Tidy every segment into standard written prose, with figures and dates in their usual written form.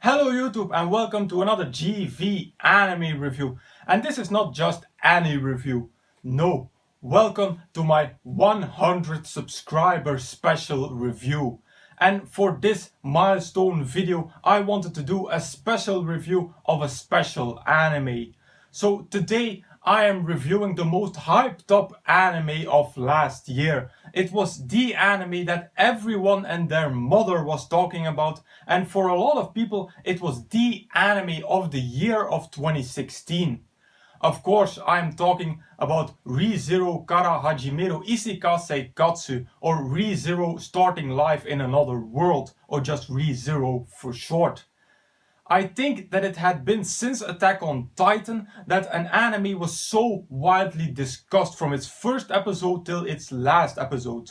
Hello YouTube and welcome to another GV anime review. And this is not just any review. No, welcome to my 100 subscriber special review. And for this milestone video, I wanted to do a special review of a special anime. So today I am reviewing the most hyped up anime of last year. It was the anime that everyone and their mother was talking about, and for a lot of people it was the anime of the year of 2016. Of course, I am talking about Re:Zero Kara Hajimeru Isekai Seikatsu, or Re:Zero Starting Life in Another World, or just Re:Zero for short. I think that it had been since Attack on Titan that an anime was so widely discussed from its first episode till its last episode.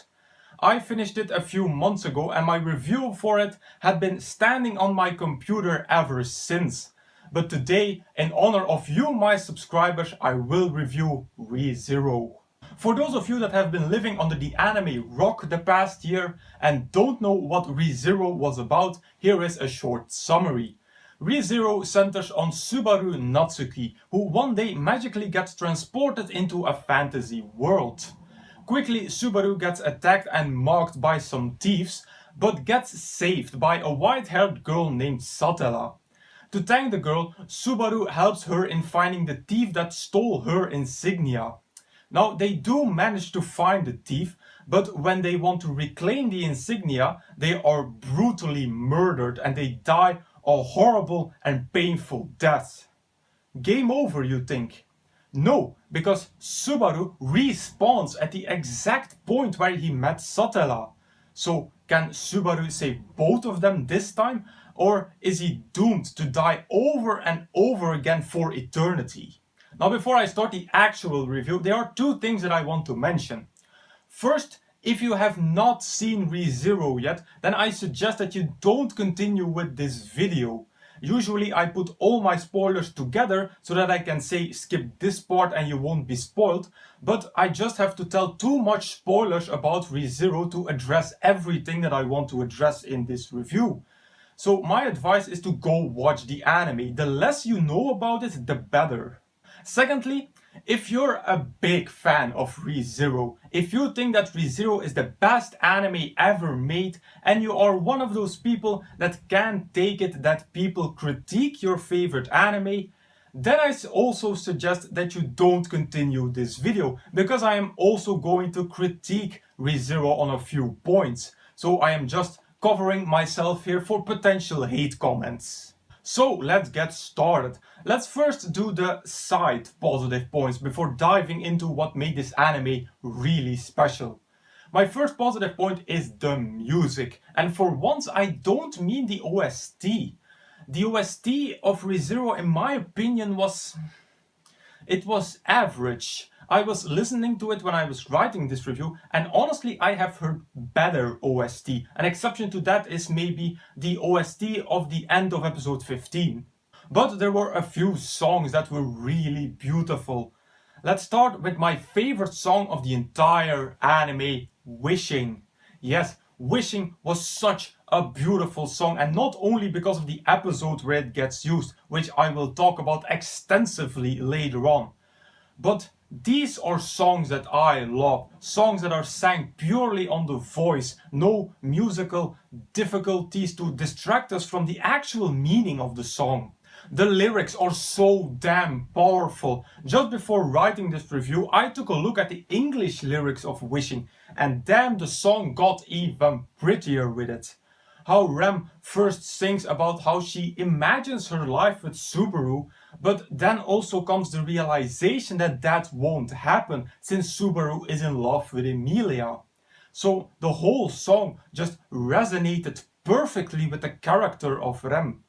I finished it a few months ago and my review for it had been standing on my computer ever since. But today, in honor of you my subscribers, I will review Re:Zero. For those of you that have been living under the anime rock the past year and don't know what Re:Zero was about, here is a short summary. Re:Zero centers on Subaru Natsuki, who one day magically gets transported into a fantasy world. Quickly, Subaru gets attacked and mocked by some thieves, but gets saved by a white-haired girl named Satella. To thank the girl, Subaru helps her in finding the thief that stole her insignia. Now, they do manage to find the thief, but when they want to reclaim the insignia, they are brutally murdered and they die a horrible and painful death. Game over, you think? No, because Subaru respawns at the exact point where he met Satella. So can Subaru save both of them this time, or is he doomed to die over and over again for eternity? Now, before I start the actual review, there are two things that I want to mention. First, if you have not seen Re:Zero yet, then I suggest that you don't continue with this video. Usually I put all my spoilers together so that I can say skip this part and you won't be spoiled, but I just have to tell too much spoilers about Re:Zero to address everything that I want to address in this review. So my advice is to go watch the anime. The less you know about it, the better. Secondly, if you're a big fan of Re:Zero, if you think that Re:Zero is the best anime ever made, and you are one of those people that can't take it that people critique your favorite anime, then I also suggest that you don't continue this video, because I am also going to critique Re:Zero on a few points. So I am just covering myself here for potential hate comments. So let's get started. Let's first do the side positive points before diving into what made this anime really special. My first positive point is the music, and for once I don't mean the OST. The OST of Re:Zero, in my opinion, was average. I was listening to it when I was writing this review, and honestly I have heard better OST. An exception to that is maybe the OST of the end of episode 15. But there were a few songs that were really beautiful. Let's start with my favorite song of the entire anime, Wishing. Yes, Wishing was such a beautiful song, and not only because of the episode where it gets used, which I will talk about extensively later on, but these are songs that I love, songs that are sang purely on the voice, no musical difficulties to distract us from the actual meaning of the song. The lyrics are so damn powerful. Just before writing this review, I took a look at the English lyrics of Wishing, and damn, the song got even prettier with it. How Rem first sings about how she imagines her life with Subaru, but then also comes the realization that that won't happen since Subaru is in love with Emilia. So the whole song just resonated perfectly with the character of Rem.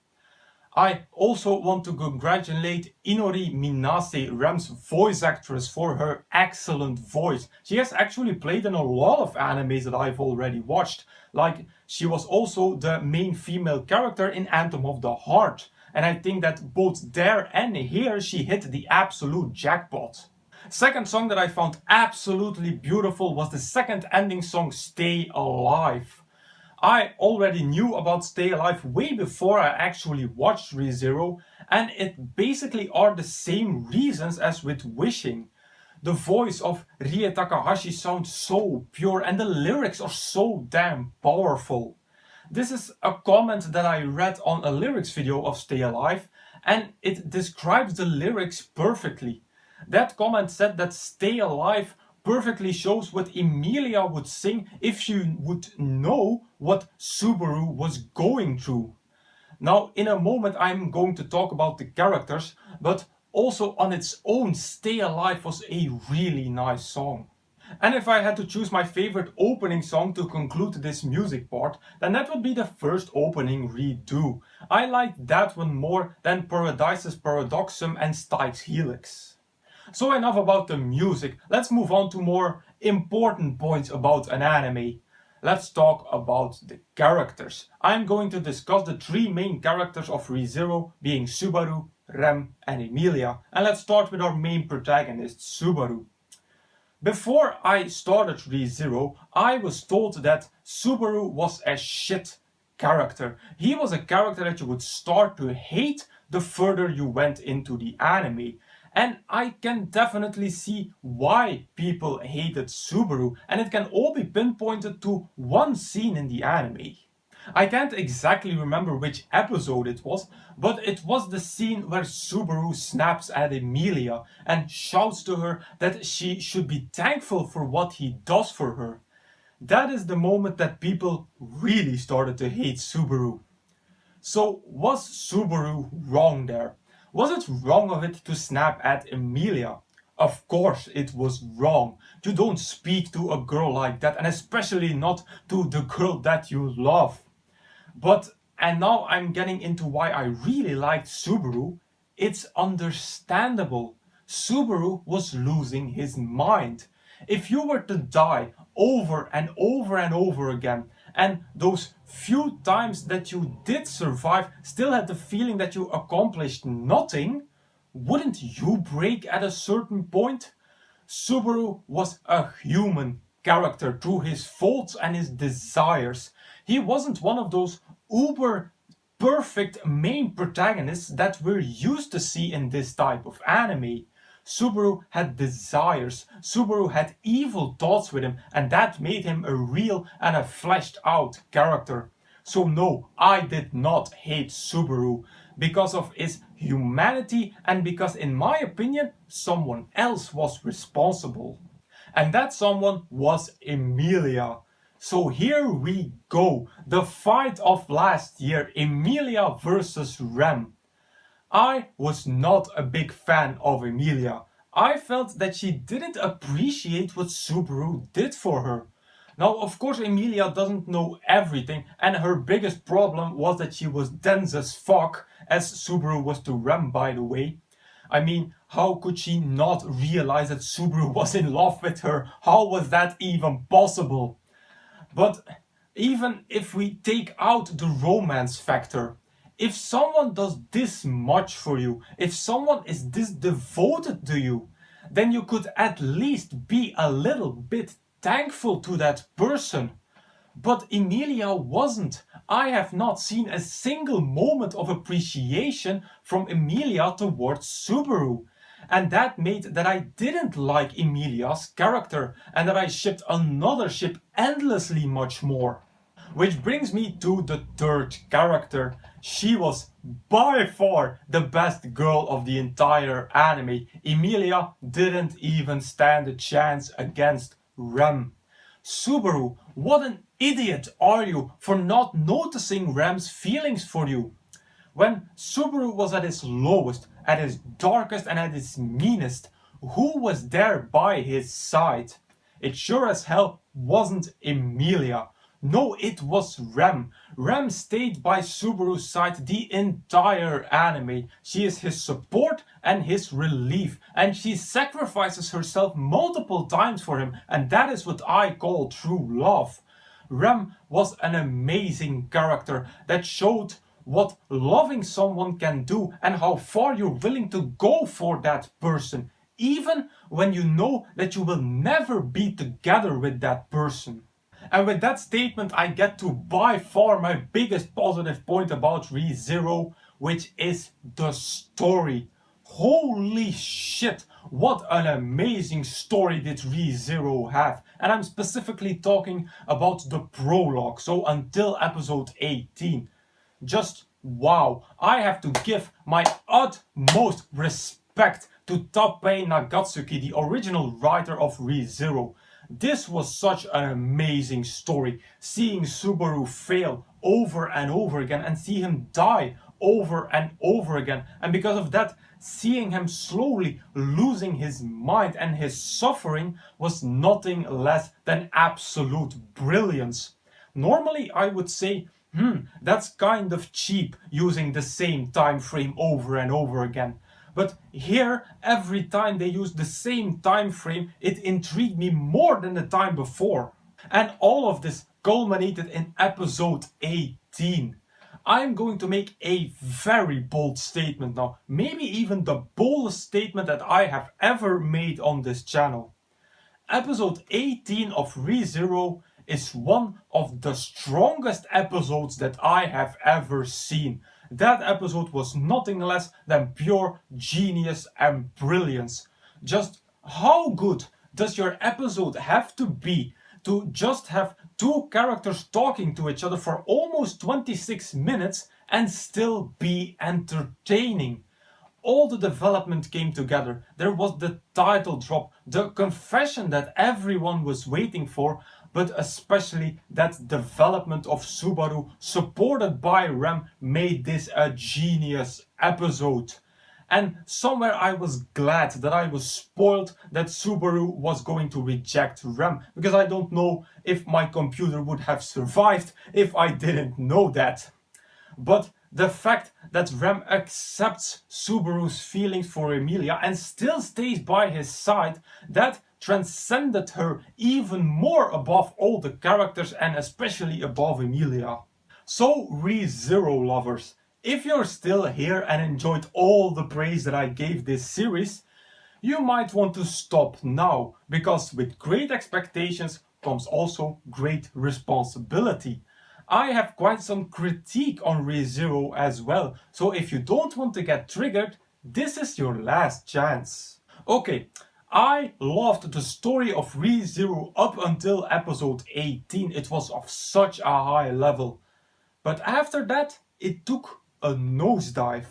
I also want to congratulate Inori Minase, Rem's voice actress, for her excellent voice. She has actually played in a lot of animes that I've already watched. Like, she was also the main female character in Anthem of the Heart. And I think that both there and here she hit the absolute jackpot. Second song that I found absolutely beautiful was the second ending song, Stay Alive. I already knew about Stay Alive way before I actually watched ReZero, and it basically are the same reasons as with Wishing. The voice of Rie Takahashi sounds so pure and the lyrics are so damn powerful. This is a comment that I read on a lyrics video of Stay Alive, and it describes the lyrics perfectly. That comment said that Stay Alive perfectly shows what Emilia would sing if she would know what Subaru was going through. Now, in a moment, I'm going to talk about the characters, but also on its own, Stay Alive was a really nice song. And if I had to choose my favorite opening song to conclude this music part, then that would be the first opening, Redo. I liked that one more than Paradise's Paradoxum and Styx Helix. So enough about the music, let's move on to more important points about an anime. Let's talk about the characters. I'm going to discuss the three main characters of ReZero, being Subaru, Rem and Emilia. And let's start with our main protagonist, Subaru. Before I started ReZero, I was told that Subaru was a shit character. He was a character that you would start to hate the further you went into the anime. And I can definitely see why people hated Subaru, and it can all be pinpointed to one scene in the anime. I can't exactly remember which episode it was, but it was the scene where Subaru snaps at Emilia and shouts to her that she should be thankful for what he does for her. That is the moment that people really started to hate Subaru. So was Subaru wrong there? Was it wrong of it to snap at Emilia? Of course it was wrong. You don't speak to a girl like that, and especially not to the girl that you love. And now I'm getting into why I really liked Subaru. It's understandable. Subaru was losing his mind. If you were to die over and over and over again, and those few times that you did survive still had the feeling that you accomplished nothing, wouldn't you break at a certain point? Subaru was a human character through his faults and his desires. He wasn't one of those uber perfect main protagonists that we're used to see in this type of anime. Subaru had desires, Subaru had evil thoughts with him, and that made him a real and a fleshed out character. So no, I did not hate Subaru because of his humanity and because, in my opinion, someone else was responsible. And that someone was Emilia. So here we go, the fight of last year, Emilia versus Rem. I was not a big fan of Emilia. I felt that she didn't appreciate what Subaru did for her. Now, of course, Emilia doesn't know everything, and her biggest problem was that she was dense as fuck, as Subaru was to Rem, by the way. I mean, how could she not realize that Subaru was in love with her? How was that even possible? But even if we take out the romance factor, if someone does this much for you, if someone is this devoted to you, then you could at least be a little bit thankful to that person. But Emilia wasn't. I have not seen a single moment of appreciation from Emilia towards Subaru. And that made that I didn't like Emilia's character and that I shipped another ship endlessly much more. Which brings me to the third character. She was by far the best girl of the entire anime. Emilia didn't even stand a chance against Rem. Subaru, what an idiot are you for not noticing Rem's feelings for you? When Subaru was at his lowest, at his darkest and at his meanest, who was there by his side? It sure as hell wasn't Emilia. No, it was Rem. Rem stayed by Subaru's side the entire anime. She is his support and his relief, and she sacrifices herself multiple times for him, and that is what I call true love. Rem was an amazing character that showed what loving someone can do and how far you're willing to go for that person, even when you know that you will never be together with that person. And with that statement, I get to by far my biggest positive point about ReZero, which is the story. Holy shit, what an amazing story did ReZero have. And I'm specifically talking about the prologue, so until episode 18. Just wow, I have to give my utmost respect to Tappei Nagatsuki, the original writer of ReZero. This was such an amazing story, seeing Subaru fail over and over again and see him die over and over again, and because of that, seeing him slowly losing his mind and his suffering was nothing less than absolute brilliance. Normally I would say, that's kind of cheap using the same time frame over and over again. But here, every time they use the same time frame, it intrigued me more than the time before. And all of this culminated in episode 18. I'm going to make a very bold statement now, maybe even the boldest statement that I have ever made on this channel. Episode 18 of ReZero is one of the strongest episodes that I have ever seen. That episode was nothing less than pure genius and brilliance. Just how good does your episode have to be to just have two characters talking to each other for almost 26 minutes and still be entertaining? All the development came together. There was the title drop, the confession that everyone was waiting for, but especially that development of Subaru supported by Rem made this a genius episode. And somewhere I was glad that I was spoiled that Subaru was going to reject Rem, because I don't know if my computer would have survived if I didn't know that. But the fact that Rem accepts Subaru's feelings for Emilia and still stays by his side, that transcended her even more above all the characters and especially above Emilia. So ReZero lovers, if you're still here and enjoyed all the praise that I gave this series, you might want to stop now, because with great expectations comes also great responsibility. I have quite some critique on ReZero as well, so if you don't want to get triggered, this is your last chance. Okay, I loved the story of ReZero up until episode 18, it was of such a high level. But after that, it took a nosedive.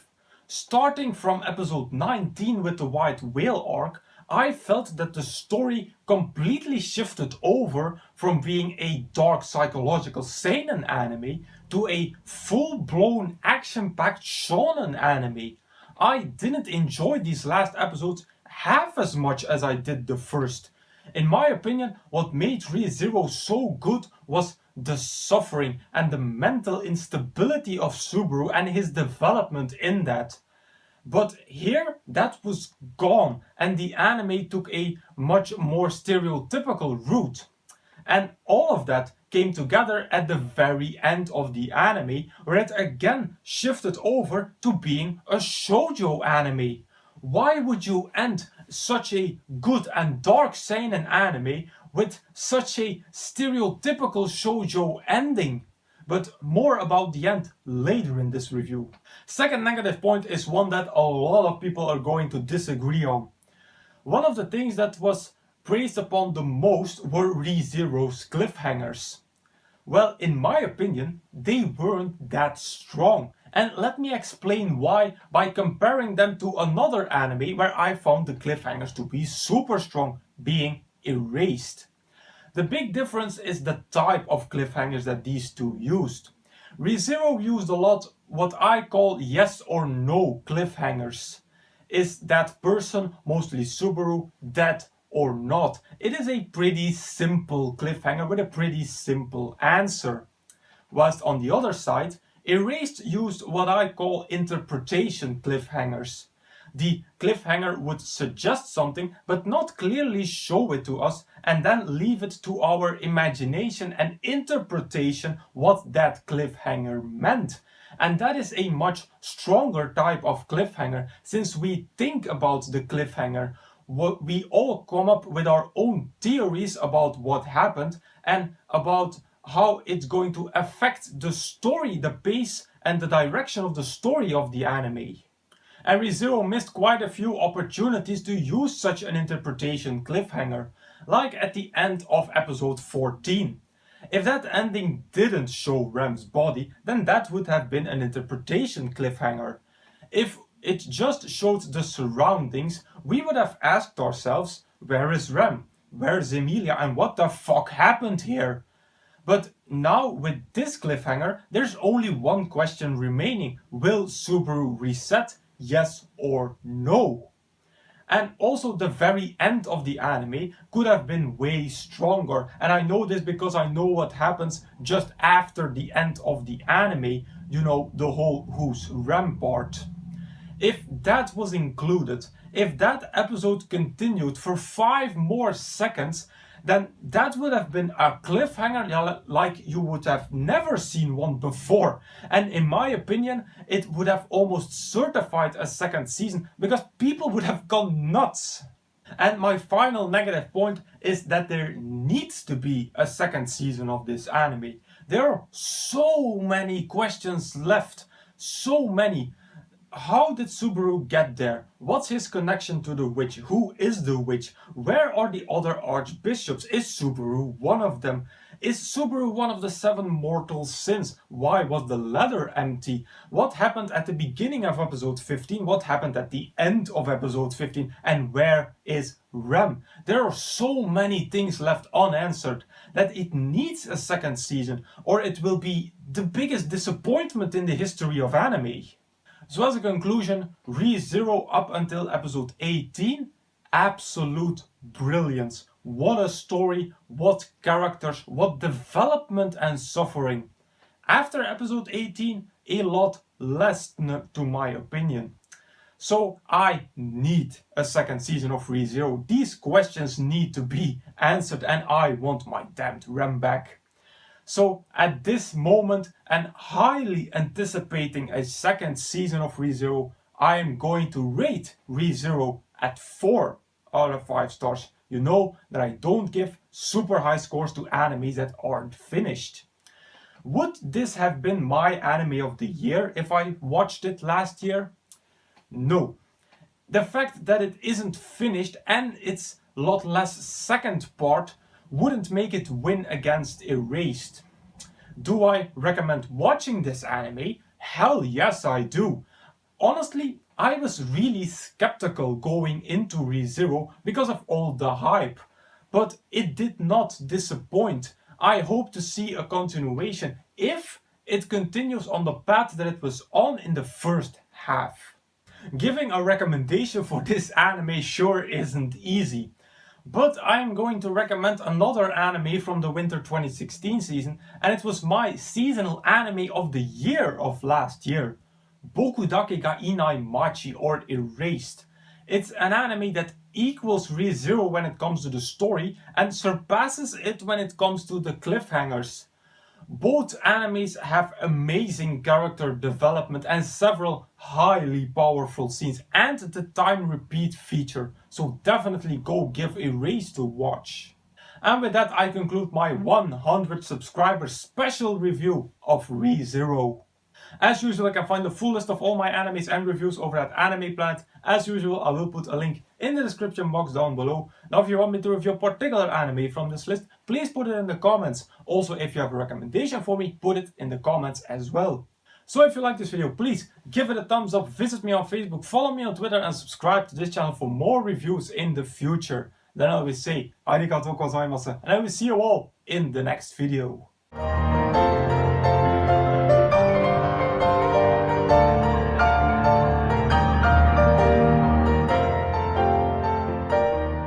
Starting from episode 19 with the White Whale arc, I felt that the story completely shifted over from being a dark psychological seinen anime to a full-blown action-packed shonen anime. I didn't enjoy these last episodes half as much as I did the first. In my opinion, what made ReZero so good was the suffering and the mental instability of Subaru and his development in that. But here, that was gone, and the anime took a much more stereotypical route. And all of that came together at the very end of the anime, where it again shifted over to being a shoujo anime. Why would you end such a good and dark seinen anime with such a stereotypical shoujo ending? But more about the end later in this review. Second negative point is one that a lot of people are going to disagree on. One of the things that was praised upon the most were ReZero's cliffhangers. Well, in my opinion, they weren't that strong. And let me explain why by comparing them to another anime where I found the cliffhangers to be super strong, being Erased. The big difference is the type of cliffhangers that these two used. ReZero used a lot what I call yes or no cliffhangers. Is that person, mostly Subaru, dead or not? It is a pretty simple cliffhanger with a pretty simple answer. Whilst on the other side, Erased used what I call interpretation cliffhangers. The cliffhanger would suggest something but not clearly show it to us, and then leave it to our imagination and interpretation what that cliffhanger meant. And that is a much stronger type of cliffhanger, since we think about the cliffhanger. we all come up with our own theories about what happened and about how it's going to affect the story, the pace and the direction of the story of the anime. And ReZero missed quite a few opportunities to use such an interpretation cliffhanger, like at the end of episode 14. If that ending didn't show Rem's body, then that would have been an interpretation cliffhanger. If it just showed the surroundings, we would have asked ourselves, where is Rem? Where's Emilia? And what the fuck happened here? But now with this cliffhanger, there's only one question remaining. Will Subaru reset? Yes or no? And also the very end of the anime could have been way stronger. And I know this because I know what happens just after the end of the anime. You know, the whole who's Rem part. If that was included, if that episode continued for 5 more seconds, then that would have been a cliffhanger like you would have never seen one before. And in my opinion, it would have almost certified a second season because people would have gone nuts. And my final negative point is that there needs to be a second season of this anime. There are so many questions left, so many. How did Subaru get there? What's his connection to the witch? Who is the witch? Where are the other archbishops? Is Subaru one of them? Is Subaru one of the 7 mortal sins? Why was the ladder empty? What happened at the beginning of episode 15? What happened at the end of episode 15? And where is Rem? There are so many things left unanswered that it needs a second season, or it will be the biggest disappointment in the history of anime. So as a conclusion, ReZero up until episode 18, absolute brilliance. What a story, what characters, what development and suffering. After episode 18, a lot less to my opinion. So I need a second season of ReZero. These questions need to be answered and I want my damned Rem back. So at this moment, and highly anticipating a second season of ReZero, I am going to rate ReZero at 4 out of 5 stars. You know that I don't give super high scores to animes that aren't finished. Would this have been my anime of the year if I watched it last year? No. The fact that it isn't finished and it's a lot less second part wouldn't make it win against Erased. Do I recommend watching this anime? Hell yes, I do. Honestly, I was really skeptical going into ReZero because of all the hype, but it did not disappoint. I hope to see a continuation if it continues on the path that it was on in the first half. Giving a recommendation for this anime sure isn't easy. But I'm going to recommend another anime from the winter 2016 season, and it was my seasonal anime of the year of last year. Bokudake ga Inai Machi, or Erased. It's an anime that equals ReZero when it comes to the story and surpasses it when it comes to the cliffhangers. Both animes have amazing character development and several highly powerful scenes and the time repeat feature, so definitely go give Erased a watch. And with that I conclude my 100 subscriber special review of ReZero. As usual, you can find the full list of all my animes and reviews over at Anime Planet. As usual, I will put a link in the description box down below. Now if you want me to review a particular anime from this list, please put it in the comments. Also, if you have a recommendation for me, put it in the comments as well. So if you like this video, please give it a thumbs up, visit me on Facebook, follow me on Twitter and subscribe to this channel for more reviews in the future. Then I will say, arigatou gozaimasu, and I will see you all in the next video.